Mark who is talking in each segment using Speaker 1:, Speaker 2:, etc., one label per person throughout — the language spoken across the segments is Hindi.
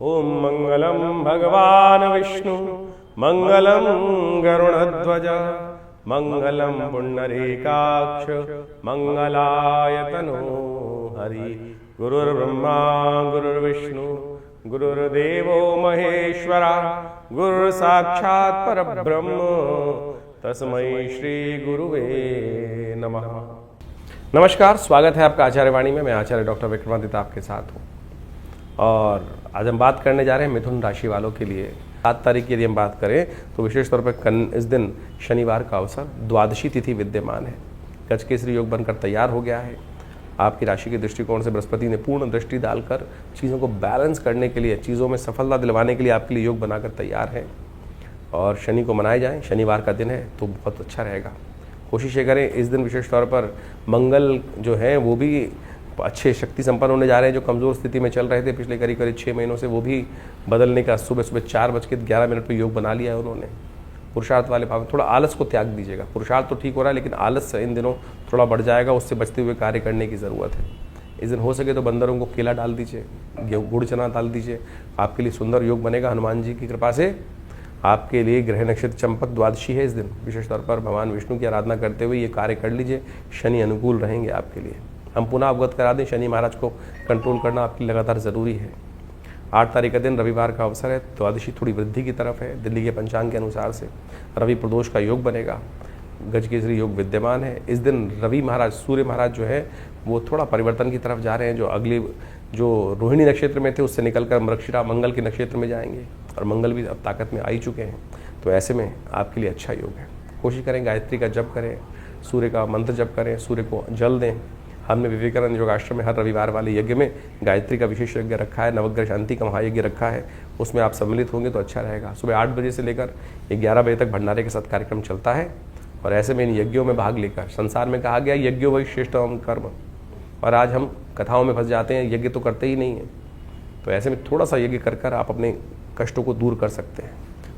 Speaker 1: ओम मंगलम भगवान विष्णु मंगलम गरुड़ध्वज मंगलम पुंडरीकाक्ष मंगलायतनो हरि। गुरुर्ब्रह्मा गुरुर्विष्णु गुरुर्देवो महेश्वरा गुरु साक्षात् परब्रह्म तस्मै श्री गुरुवे नमः। नमस्कार, स्वागत है आपका आचार्य वाणी में। मैं आचार्य डॉक्टर विक्रमादित्य आपके साथ हूँ और आज हम बात करने जा रहे हैं मिथुन राशि वालों के लिए। 7 तारीख की यदि हम बात करें तो विशेष तौर पर इस दिन शनिवार का अवसर द्वादशी तिथि विद्यमान है। गजकेसरी योग बनकर तैयार हो गया है। आपकी राशि के दृष्टिकोण से बृहस्पति ने पूर्ण दृष्टि डालकर चीज़ों को बैलेंस करने के लिए, चीज़ों में सफलता दिलवाने के लिए आपके लिए योग बनाकर तैयार है। और शनि को मनाए जाएं, शनिवार का दिन है तो बहुत अच्छा रहेगा। कोशिश ये करें इस दिन विशेष तौर पर मंगल जो है वो भी अच्छे शक्ति संपन्न होने जा रहे हैं। जो कमज़ोर स्थिति में चल रहे थे पिछले करीब 6 महीनों से, वो भी बदलने का सुबह 4:11 पर योग बना लिया है उन्होंने। पुरुषार्थ वाले भाव में थोड़ा आलस को त्याग दीजिएगा। पुरुषार्थ तो ठीक हो रहा है लेकिन आलस इन दिनों थोड़ा बढ़ जाएगा, उससे बचते हुए कार्य करने की ज़रूरत है। इस दिन हो सके तो बंदरों को केला डाल दीजिए, गुड़ चना डाल दीजिए, आपके लिए सुंदर योग बनेगा। हनुमान जी की कृपा से आपके लिए ग्रह नक्षत्र चंपक द्वादशी है। इस दिन विशेष तौर पर भगवान विष्णु की आराधना करते हुए ये कार्य कर लीजिए, शनि अनुकूल रहेंगे आपके लिए। हम पुनः अवगत करा दें, शनि महाराज को कंट्रोल करना आपके लिए लगातार ज़रूरी है। 8 तारीख का दिन रविवार का अवसर है। द्वादशी थोड़ी वृद्धि की तरफ है। दिल्ली के पंचांग के अनुसार से रवि प्रदोष का योग बनेगा। गजकेसरी योग विद्यमान है। इस दिन रवि महाराज, सूर्य महाराज जो है वो थोड़ा परिवर्तन की तरफ जा रहे हैं। जो रोहिणी नक्षत्र में थे उससे निकलकर मृगशिरा मंगल के नक्षत्र में जाएंगे और मंगल भी अब ताकत में आ ही चुके हैं। तो ऐसे में आपके लिए अच्छा योग है। कोशिश करें गायत्री का जप करें, सूर्य का मंत्र जप करें, सूर्य को जल दें। हमने विवेकानंद योगाश्रम में हर रविवार वाले यज्ञ में गायत्री का विशेष यज्ञ रखा है, नवग्रह शांति का महायज्ञ रखा है, उसमें आप सम्मिलित होंगे तो अच्छा रहेगा। सुबह 8 बजे से लेकर 11 बजे तक भंडारे के साथ कार्यक्रम चलता है। और ऐसे में इन यज्ञों में भाग लेकर, संसार में कहा गया यज्ञो वही श्रेष्ठतम कर्म, और आज हम कथाओं में फंस जाते हैं, यज्ञ तो करते ही नहीं हैं। तो ऐसे में थोड़ा सा यज्ञ कर आप अपने कष्टों को दूर कर सकते हैं।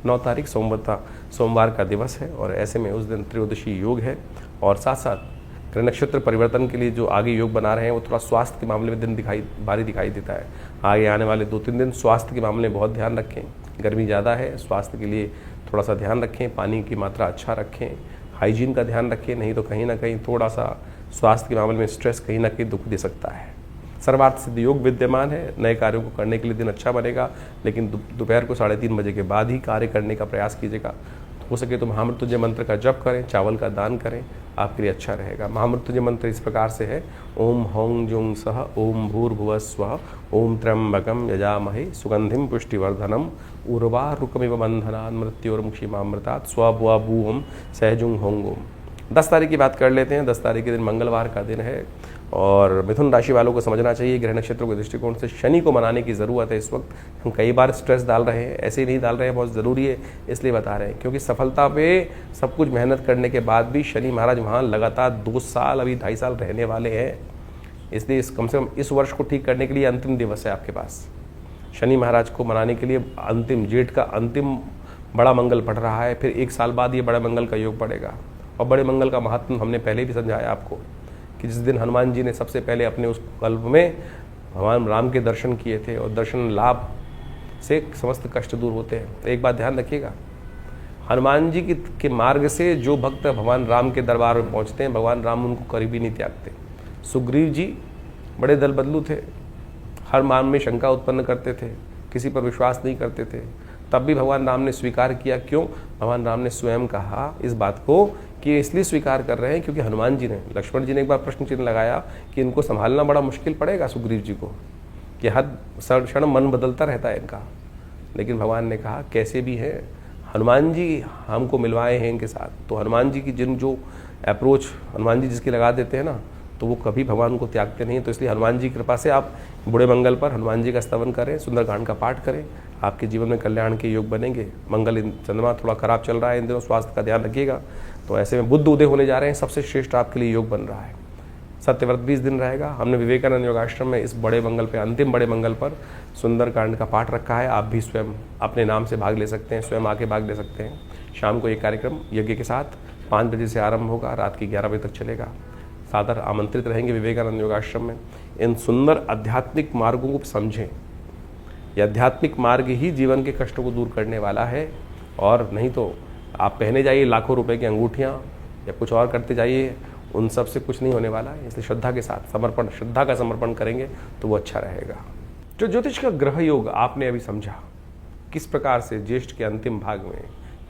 Speaker 1: 9 तारीख सोमवार का दिवस है और ऐसे में उस दिन त्रयोदशी योग है। और साथ साथ ग्रह नक्षत्र परिवर्तन के लिए जो आगे योग बना रहे हैं वो थोड़ा स्वास्थ्य के मामले में दिन भारी दिखाई देता है। आगे आने वाले 2-3 दिन स्वास्थ्य के मामले में बहुत ध्यान रखें। गर्मी ज़्यादा है, स्वास्थ्य के लिए थोड़ा सा ध्यान रखें, पानी की मात्रा अच्छा रखें, हाइजीन का ध्यान रखें, नहीं तो कहीं ना कहीं थोड़ा सा स्वास्थ्य के मामले में स्ट्रेस कहीं ना कहीं दुख दे सकता है। सर्वार्थ सिद्ध योग विद्यमान है। नए कार्यों को करने के लिए दिन अच्छा बनेगा, लेकिन दोपहर को 3:30 बजे के बाद ही कार्य करने का प्रयास कीजिएगा। हो सके तो महामृत्युंजय मंत्र का जप करें, चावल का दान करें, आपके लिए अच्छा रहेगा। महामृत्युंजय मंत्र इस प्रकार से है: ओम हौं जुं सह ओम भूर्भुवः स्वः ओम त्र्यंबकं यजामहे सुगंधिं पुष्टिवर्धनम् उर्वारुकमिव बन्धनात् मृत्योर्मुक्षीमामृतात् स्वबुवं सहजुं हों ओम। 10 तारीख की बात कर लेते हैं। 10 तारीख के दिन मंगलवार का दिन है और मिथुन राशि वालों को समझना चाहिए ग्रह नक्षत्रों के दृष्टिकोण से शनि को मनाने की ज़रूरत है। इस वक्त हम कई बार स्ट्रेस डाल रहे हैं, ऐसे ही नहीं डाल रहे हैं, बहुत ज़रूरी है इसलिए बता रहे हैं क्योंकि सफलता पे सब कुछ मेहनत करने के बाद भी शनि महाराज वहाँ लगातार 2 साल, अभी 2.5 साल रहने वाले हैं। इसलिए कम से कम इस वर्ष को ठीक करने के लिए अंतिम दिवस है आपके पास। शनि महाराज को मनाने के लिए अंतिम जेठ का अंतिम बड़ा मंगल पड़ रहा है, फिर 1 साल बाद ये बड़ा मंगल का योग पड़ेगा। और बड़े मंगल का महत्व हमने पहले भी समझाया आपको कि जिस दिन हनुमान जी ने सबसे पहले अपने उस कल्प में भगवान राम के दर्शन किए थे और दर्शन लाभ से समस्त कष्ट दूर होते हैं। तो एक बात ध्यान रखिएगा, हनुमान जी के मार्ग से जो भक्त भगवान राम के दरबार में पहुंचते हैं, भगवान राम उनको करीबी नहीं त्यागते। सुग्रीव जी बड़े दल बदलू थे, हर मान में शंका उत्पन्न करते थे, किसी पर विश्वास नहीं करते थे, तब भी भगवान राम ने स्वीकार किया। क्यों? भगवान राम ने स्वयं कहा इस बात को कि इसलिए स्वीकार कर रहे हैं क्योंकि हनुमान जी ने, लक्ष्मण जी ने एक बार प्रश्न चिन्ह लगाया कि इनको संभालना बड़ा मुश्किल पड़ेगा सुग्रीव जी को, कि हर क्षण मन बदलता रहता है इनका। लेकिन भगवान ने कहा कैसे भी है हनुमान जी हमको मिलवाए हैं इनके साथ। तो हनुमान जी की जो अप्रोच हनुमान जी जिसकी लगा देते हैं ना, तो वो कभी भगवान को त्यागते नहीं। तो इसलिए हनुमान जी की कृपा से आप बुढ़े मंगल पर हनुमान जी का स्तवन करें, सुंदरकांड का पाठ करें, आपके जीवन में कल्याण के योग बनेंगे। मंगल चंद्रमा थोड़ा खराब चल रहा है इन दिनों, स्वास्थ्य का ध्यान रखिएगा। तो ऐसे में बुध उदय होने जा रहे हैं, सबसे श्रेष्ठ आपके लिए योग बन रहा है। सत्यव्रत 20 दिन रहेगा। हमने विवेकानंद योगाश्रम में इस बड़े मंगल पे, अंतिम बड़े मंगल पर सुंदरकांड का पाठ रखा है। आप भी स्वयं अपने नाम से भाग ले सकते हैं, स्वयं आके भाग ले सकते हैं। शाम को एक कार्यक्रम यज्ञ के साथ 5 बजे से आरंभ होगा, रात की 11 बजे तक चलेगा। सादर आमंत्रित रहेंगे विवेकानंद योगाश्रम में। इन सुंदर आध्यात्मिक मार्गों को समझें, ये आध्यात्मिक मार्ग ही जीवन के कष्टों को दूर करने वाला है, और नहीं तो आप पहने जाइए लाखों रुपए की अंगूठियाँ या कुछ और करते जाइए, उन सब से कुछ नहीं होने वाला है। इसलिए श्रद्धा के साथ समर्पण, श्रद्धा का समर्पण करेंगे तो वो अच्छा रहेगा। जो ज्योतिष का ग्रह योग आपने अभी समझा, किस प्रकार से ज्येष्ठ के अंतिम भाग में,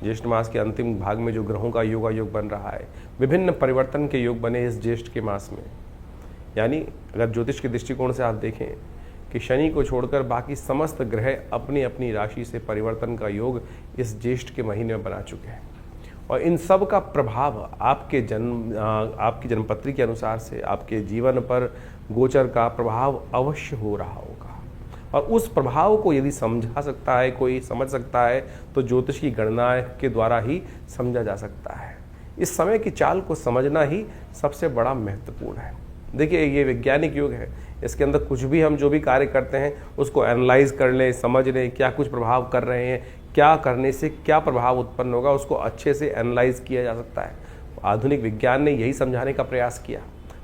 Speaker 1: ज्येष्ठ मास के अंतिम भाग में जो ग्रहों का योग बन रहा है, विभिन्न परिवर्तन के योग बने इस ज्येष्ठ के मास में। यानी अगर ज्योतिष के दृष्टिकोण से आप देखें कि शनि को छोड़कर बाकी समस्त ग्रह अपनी अपनी राशि से परिवर्तन का योग इस ज्येष्ठ के महीने में बना चुके हैं, और इन सब का प्रभाव आपकी जन्मपत्री के अनुसार से आपके जीवन पर गोचर का प्रभाव अवश्य हो रहा होगा। और उस प्रभाव को यदि समझा सकता है, कोई समझ सकता है, तो ज्योतिष की गणना के द्वारा ही समझा जा सकता है। इस समय की चाल को समझना ही सबसे बड़ा महत्वपूर्ण है। देखिए, ये वैज्ञानिक युग है, इसके अंदर कुछ भी हम जो भी कार्य करते हैं उसको एनालाइज कर लें, समझ लें क्या कुछ प्रभाव कर रहे हैं, क्या करने से क्या प्रभाव उत्पन्न होगा, उसको अच्छे से एनालाइज किया जा सकता है। आधुनिक विज्ञान ने यही समझाने का प्रयास किया,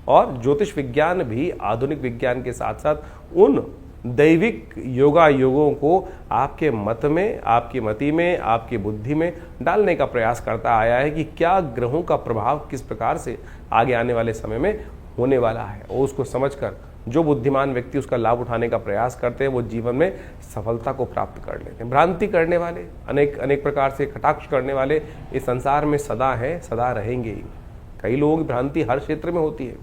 Speaker 1: और ज्योतिष विज्ञान भी आधुनिक विज्ञान के साथ साथ उन दैविक योगों को आपके मत में, आपकी मति में, आपकी बुद्धि में डालने का प्रयास करता आया है कि क्या ग्रहों का प्रभाव किस प्रकार से आगे आने वाले समय में होने वाला है, और उसको समझकर जो बुद्धिमान व्यक्ति उसका लाभ उठाने का प्रयास करते हैं वो जीवन में सफलता को प्राप्त कर लेते हैं। भ्रांति करने वाले, अनेक प्रकार से कटाक्ष करने वाले इस संसार में सदा हैं, सदा रहेंगे ही। कई लोगों की भ्रांति हर क्षेत्र में होती है।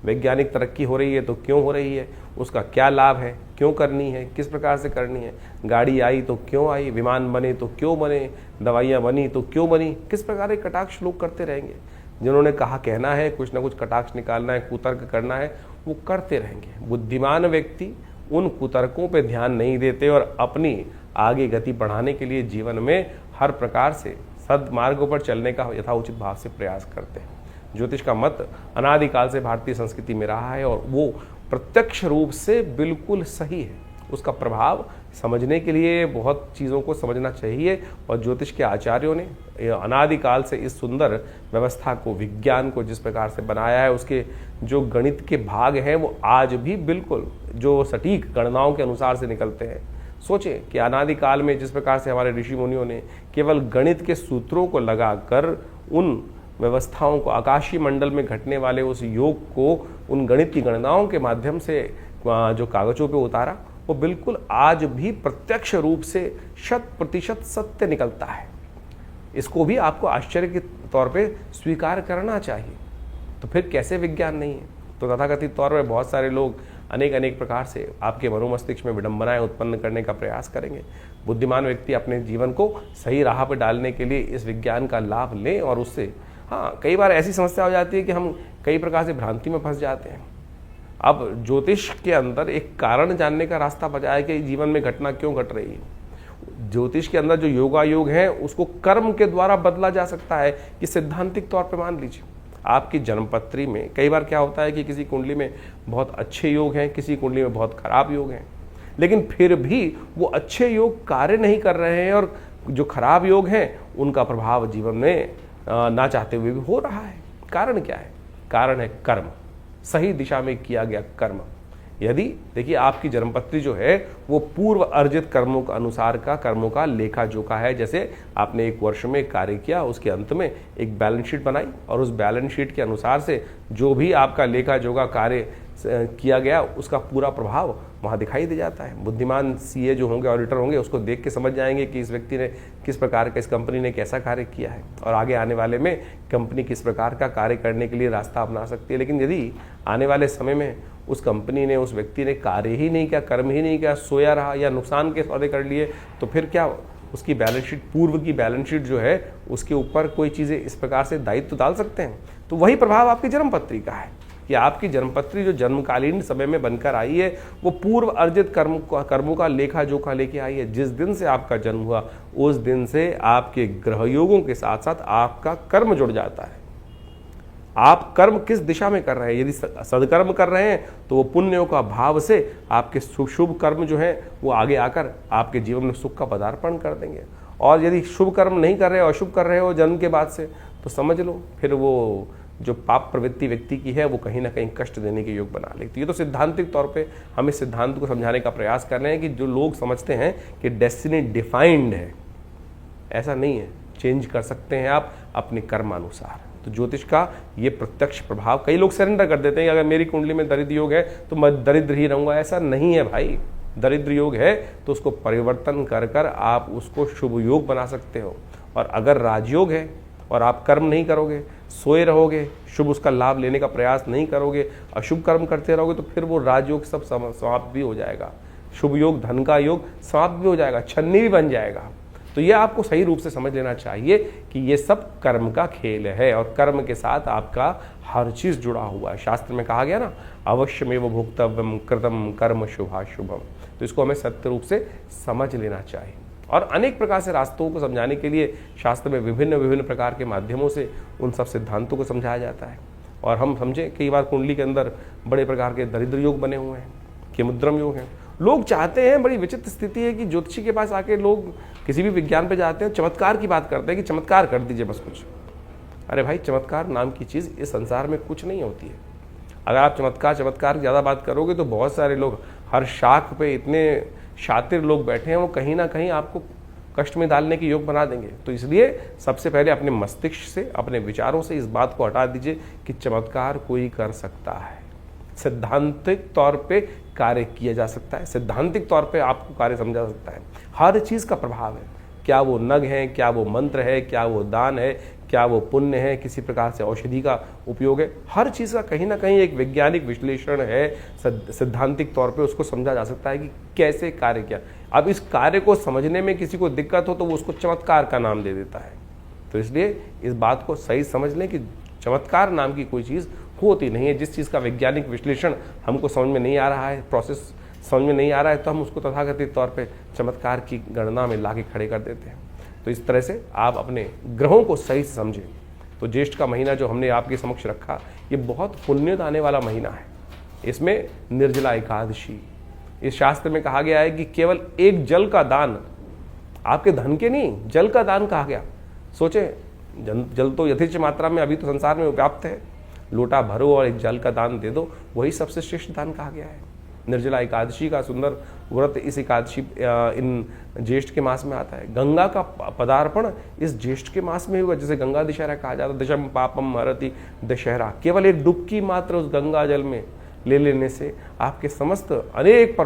Speaker 1: वैज्ञानिक तरक्की हो रही है तो क्यों हो रही है, उसका क्या लाभ है, क्यों करनी है, किस प्रकार से करनी है, गाड़ी आई तो क्यों आई, विमान बने तो क्यों बने, दवाइयाँ बनी तो क्यों बनी, किस प्रकार के कटाक्ष लोग करते रहेंगे। जिन्होंने कहा कहना है, कुछ ना कुछ कटाक्ष निकालना है, कुतर्क करना है, वो करते रहेंगे। बुद्धिमान व्यक्ति उन कुतर्कों पे ध्यान नहीं देते और अपनी आगे गति बढ़ाने के लिए जीवन में हर प्रकार से सद्मार्गों पर चलने का यथाउचित भाव से प्रयास करते हैं। ज्योतिष का मत अनादिकाल से भारतीय संस्कृति में रहा है, और वो प्रत्यक्ष रूप से बिल्कुल सही है। उसका प्रभाव समझने के लिए बहुत चीज़ों को समझना चाहिए, और ज्योतिष के आचार्यों ने अनादिकाल से इस सुंदर व्यवस्था को, विज्ञान को जिस प्रकार से बनाया है, उसके जो गणित के भाग हैं वो आज भी बिल्कुल जो सटीक गणनाओं के अनुसार से निकलते हैं। सोचें कि अनादिकाल में जिस प्रकार से हमारे ऋषि मुनियों ने केवल गणित के सूत्रों को लगाकर उन व्यवस्थाओं को, आकाशीय मंडल में घटने वाले उस योग को उन गणित की गणनाओं के माध्यम से जो कागजों पे उतारा, वो बिल्कुल आज भी प्रत्यक्ष रूप से 100% सत्य निकलता है। इसको भी आपको आश्चर्य के तौर पे स्वीकार करना चाहिए। तो फिर कैसे विज्ञान नहीं है? तो तथाकथित तौर पर बहुत सारे लोग अनेक प्रकार से आपके मनोमस्तिष्क में विडंबनाएं उत्पन्न करने का प्रयास करेंगे। बुद्धिमान व्यक्ति अपने जीवन को सही राह पर डालने के लिए इस विज्ञान का लाभ लें, और उससे कई बार ऐसी समस्या हो जाती है कि हम कई प्रकार से भ्रांति में फंस जाते हैं। अब ज्योतिष के अंदर एक कारण जानने का रास्ता बचा है कि जीवन में घटना क्यों घट रही है। ज्योतिष के अंदर जो योग है उसको कर्म के द्वारा बदला जा सकता है। कि सिद्धांतिक तौर पे मान लीजिए आपकी जन्मपत्री में कई बार क्या होता है कि किसी कुंडली में बहुत अच्छे योग हैं, किसी कुंडली में बहुत खराब योग हैं, लेकिन फिर भी वो अच्छे योग कार्य नहीं कर रहे हैं, और जो खराब योग हैं उनका प्रभाव जीवन में ना चाहते हुए भी हो रहा है। कारण क्या है? कारण है कर्म, सही दिशा में किया गया कर्म। यदि देखिए आपकी जन्मपत्री जो है वो पूर्व अर्जित कर्मों के अनुसार का कर्मों का लेखा जोखा है। जैसे आपने एक वर्ष में कार्य किया, उसके अंत में एक बैलेंस शीट बनाई, और उस बैलेंस शीट के अनुसार से जो भी आपका लेखा जोखा कार्य किया गया उसका पूरा प्रभाव वहाँ दिखाई दे जाता है। बुद्धिमान सीए जो होंगे, ऑडिटर होंगे, उसको देख के समझ जाएंगे कि इस व्यक्ति ने किस प्रकार का, इस कंपनी ने कैसा कार्य किया है, और आगे आने वाले में कंपनी किस प्रकार का कार्य करने के लिए रास्ता अपना सकती है। लेकिन यदि आने वाले समय में उस कंपनी ने, उस व्यक्ति ने कार्य ही नहीं किया, कर्म ही नहीं किया, सोया रहा या नुकसान के सौदे कर लिए, तो फिर क्या उसकी बैलेंस शीट, पूर्व की बैलेंस शीट जो है उसके ऊपर कोई चीज़ें इस प्रकार से दायित्व डाल सकते हैं। तो वही प्रभाव आपकी जन्मपत्री का है कि आपकी जन्मपत्री जो जन्मकालीन समय में बनकर आई है वो पूर्व अर्जित कर्मों का लेखा जोखा लेके आई है। जिस दिन से आपका जन्म हुआ उस दिन से आपके ग्रह योगों के साथ साथ आपका कर्म जुड़ जाता है। आप कर्म किस दिशा में कर रहे हैं? यदि सदकर्म कर रहे हैं तो वो पुण्यों का भाव से आपके शुभ कर्म जो है वो आगे आकर आपके जीवन में सुख का पदार्पण कर देंगे। और यदि शुभ कर्म नहीं कर रहे हो, अशुभ कर रहे हो जन्म के बाद से, तो समझ लो फिर वो जो पाप प्रवृत्ति व्यक्ति की है वो कहीं ना कहीं कष्ट देने के योग बना लेती है। ये तो सिद्धांतिक तौर पे हम इस सिद्धांत को समझाने का प्रयास कर रहे हैं कि जो लोग समझते हैं कि डेस्टिनी डिफाइंड है, ऐसा नहीं है, चेंज कर सकते हैं आप अपने कर्मानुसार। तो ज्योतिष का ये प्रत्यक्ष प्रभाव, कई लोग सरेंडर कर देते हैं कि अगर मेरी कुंडली में दरिद्र योग है तो मैं दरिद्र ही रहूंगा। ऐसा नहीं है भाई, दरिद्र योग है तो उसको परिवर्तन कर कर आप उसको शुभ योग बना सकते हो। और अगर राजयोग है और आप कर्म नहीं करोगे, सोए रहोगे, शुभ उसका लाभ लेने का प्रयास नहीं करोगे, अशुभ कर्म करते रहोगे, तो फिर वो राजयोग सब समाप्त भी हो जाएगा, शुभ योग धन का योग समाप्त भी हो जाएगा, छन्नी भी बन जाएगा। तो ये आपको सही रूप से समझ लेना चाहिए कि ये सब कर्म का खेल है और कर्म के साथ आपका हर चीज जुड़ा हुआ है। शास्त्र में कहा गया ना, अवश्यमेव भोक्तव्यम कृतम कर्म शुभाशुभम। तो इसको हमें सत्य रूप से समझ लेना चाहिए। और अनेक प्रकार से रास्तों को समझाने के लिए शास्त्र में विभिन्न विभिन्न प्रकार के माध्यमों से उन सब सिद्धांतों को समझाया जाता है। और हम समझें कई बार कुंडली के अंदर बड़े प्रकार के दरिद्र योग बने हुए हैं, केमुद्रम योग हैं। लोग चाहते हैं, बड़ी विचित्र स्थिति है कि ज्योतिषी के पास आके लोग किसी भी विज्ञान पे जाते हैं, चमत्कार की बात करते हैं कि चमत्कार कर दीजिए बस कुछ। अरे भाई, चमत्कार नाम की चीज़ इस संसार में कुछ नहीं होती है। अगर आप चमत्कार ज़्यादा बात करोगे तो बहुत सारे लोग, हर शाख पे इतने शातिर लोग बैठे हैं, वो कहीं ना कहीं आपको कष्ट में डालने के योग बना देंगे। तो इसलिए सबसे पहले अपने मस्तिष्क से, अपने विचारों से इस बात को हटा दीजिए कि चमत्कार कोई कर सकता है। सिद्धांतिक तौर पे कार्य किया जा सकता है, सिद्धांतिक तौर पे आपको कार्य समझा जा सकता है। हर चीज़ का प्रभाव है, क्या वो नग है, क्या वो मंत्र है, क्या वो दान है, क्या वो पुण्य है, किसी प्रकार से औषधि का उपयोग है, हर चीज़ का कहीं ना कहीं एक वैज्ञानिक विश्लेषण है। सिद्धांतिक तौर पे उसको समझा जा सकता है कि कैसे कार्य किया। अब इस कार्य को समझने में किसी को दिक्कत हो तो वो उसको चमत्कार का नाम दे देता है। तो इसलिए इस बात को सही समझ लें कि चमत्कार नाम की कोई चीज़ होती नहीं है। जिस चीज़ का वैज्ञानिक विश्लेषण हमको समझ में नहीं आ रहा है, प्रोसेस समझ में नहीं आ रहा है, तो हम उसको तथाकथित तौर पे चमत्कार की गणना में ला के खड़े कर देते हैं। तो इस तरह से आप अपने ग्रहों को सही से समझें। तो ज्येष्ठ का महीना जो हमने आपके समक्ष रखा, ये बहुत पुण्य दाने वाला महीना है। इसमें निर्जला एकादशी, इस शास्त्र में कहा गया है कि केवल एक जल का दान, आपके धन के नहीं, जल का दान कहा गया। सोचें, जल तो यथेच्छ मात्रा में अभी तो संसार में व्याप्त है, लोटा भरो और एक जल का दान दे दो, वही सबसे श्रेष्ठ दान कहा गया है। निर्जला एकादशी का सुंदर व्रत इस एकादशी इन ज्येष्ठ के मास में आता है। गंगा का पदार्पण इस ज्येष्ठ के मास में हुआ, जैसे गंगा दशहरा कहा जाता है। दशम पापम हरति दशहरा, केवल एक डुबकी मात्र उस गंगा जल में ले लेने से आपके समस्त अनेक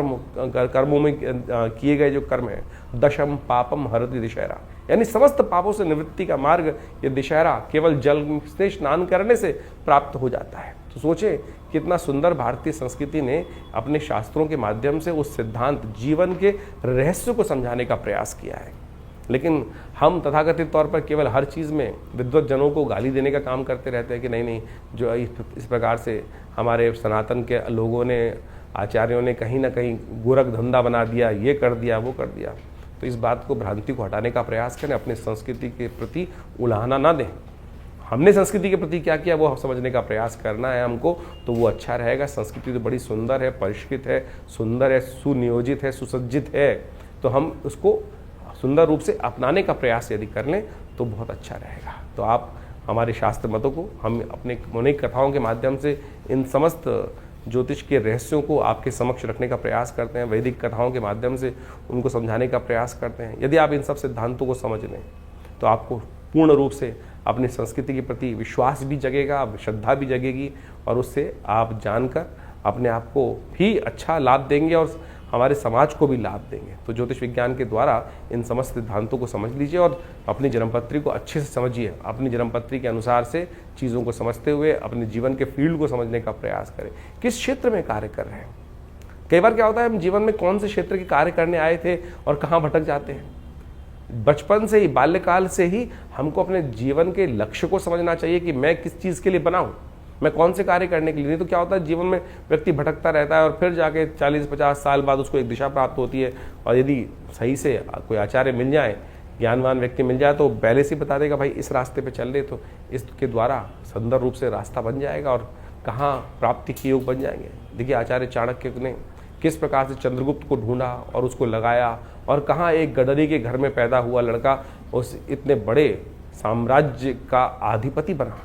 Speaker 1: कर्मों में किए गए जो कर्म है, दशम पापम हरति दशहरा, यानी समस्त पापों से निवृत्ति का मार्ग ये दशहरा केवल जल से स्नान करने से प्राप्त हो जाता है। तो सोचें कितना सुंदर भारतीय संस्कृति ने अपने शास्त्रों के माध्यम से उस सिद्धांत, जीवन के रहस्य को समझाने का प्रयास किया है। लेकिन हम तथाकथित तौर पर केवल हर चीज़ में विद्वत जनों को गाली देने का काम करते रहते हैं कि नहीं, जो इस प्रकार से हमारे सनातन के लोगों ने, आचार्यों ने कहीं ना कहीं गोरख धंधा बना दिया, ये कर दिया, वो कर दिया। तो इस बात को, भ्रांति को हटाने का प्रयास करें, अपने संस्कृति के प्रति उलाहना ना दें। हमने संस्कृति के प्रति क्या किया वो समझने का प्रयास करना है हमको, तो वो अच्छा रहेगा। संस्कृति तो बड़ी सुंदर है, परिष्कृत है, सुंदर है, सुनियोजित है, सुसज्जित है। तो हम उसको सुंदर रूप से अपनाने का प्रयास यदि कर लें तो बहुत अच्छा रहेगा। तो आप हमारे शास्त्र मतों को, हम अपने अनेक कथाओं के माध्यम से इन समस्त ज्योतिष के रहस्यों को आपके समक्ष रखने का प्रयास करते हैं, वैदिक कथाओं के माध्यम से उनको समझाने का प्रयास करते हैं। यदि आप इन सब सिद्धांतों को समझ लें तो आपको पूर्ण रूप से अपनी संस्कृति के प्रति विश्वास भी जगेगा, श्रद्धा भी जगेगी, और उससे आप जानकर अपने आप को भी अच्छा लाभ देंगे और हमारे समाज को भी लाभ देंगे। तो ज्योतिष विज्ञान के द्वारा इन समस्त सिद्धांतों को समझ लीजिए और अपनी जन्मपत्री को अच्छे से समझिए। अपनी जन्मपत्री के अनुसार से चीज़ों को समझते हुए अपने जीवन के फील्ड को समझने का प्रयास करें, किस क्षेत्र में कार्य कर रहे हैं। कई बार क्या होता है, हम जीवन में कौन से क्षेत्र के कार्य करने आए थे और कहाँ भटक जाते हैं। बचपन से ही, बाल्यकाल से ही हमको अपने जीवन के लक्ष्य को समझना चाहिए कि मैं किस चीज़ के लिए बना हूँ, मैं कौन से कार्य करने के लिए। नहीं तो क्या होता है, जीवन में व्यक्ति भटकता रहता है और फिर जाके 40-50 साल बाद उसको एक दिशा प्राप्त होती है। और यदि सही से कोई आचार्य मिल जाए, ज्ञानवान व्यक्ति मिल जाए, तो पहले से बता देगा भाई इस रास्ते पे चल रहे, तो इसके द्वारा सुंदर रूप से रास्ता बन जाएगा और कहाँ प्राप्ति के योग बन जाएंगे। देखिए आचार्य चाणक्य ने किस प्रकार से चंद्रगुप्त को ढूंढा और उसको लगाया, और कहाँ एक गडरी के घर में पैदा हुआ लड़का उस इतने बड़े साम्राज्य का अधिपति बना।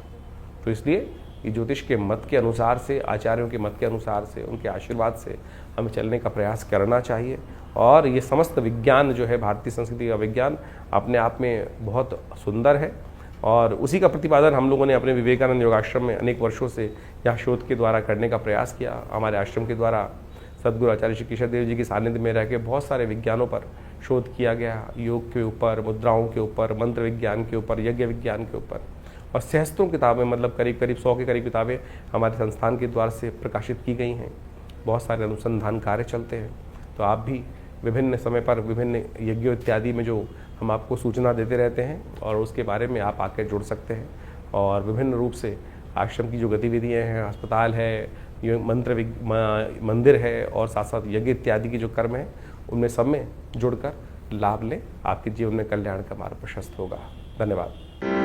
Speaker 1: तो इसलिए ये ज्योतिष के मत के अनुसार से, आचार्यों के मत के अनुसार से, उनके आशीर्वाद से हमें चलने का प्रयास करना चाहिए। और ये समस्त विज्ञान जो है, भारतीय संस्कृति का विज्ञान अपने आप में बहुत सुंदर है और उसी का प्रतिपादन हम लोगों ने अपने विवेकानंद योगाश्रम में अनेक वर्षों से यहाँ शोध के द्वारा करने का प्रयास किया। हमारे आश्रम के द्वारा सद्गुरु आचार्य श्री केशव देव जी के सानिध्य में रह के बहुत सारे विज्ञानों पर शोध किया गया, योग के ऊपर, मुद्राओं के ऊपर, मंत्र विज्ञान के ऊपर, यज्ञ विज्ञान के ऊपर, और सहस्त्रों किताबें, मतलब करीब करीब 100 के करीब किताबें हमारे संस्थान के द्वारा से प्रकाशित की गई हैं। बहुत सारे अनुसंधान कार्य चलते हैं। तो आप भी विभिन्न समय पर विभिन्न यज्ञों इत्यादि में जो हम आपको सूचना देते रहते हैं और उसके बारे में आप आकर जुड़ सकते हैं। और विभिन्न रूप से आश्रम की जो गतिविधियाँ हैं, अस्पताल है, ये मंदिर है और साथ साथ यज्ञ इत्यादि की जो कर्म है, उनमें सब में जुड़कर लाभ लें। आपके जीवन में कल्याण का मार्ग प्रशस्त होगा। धन्यवाद।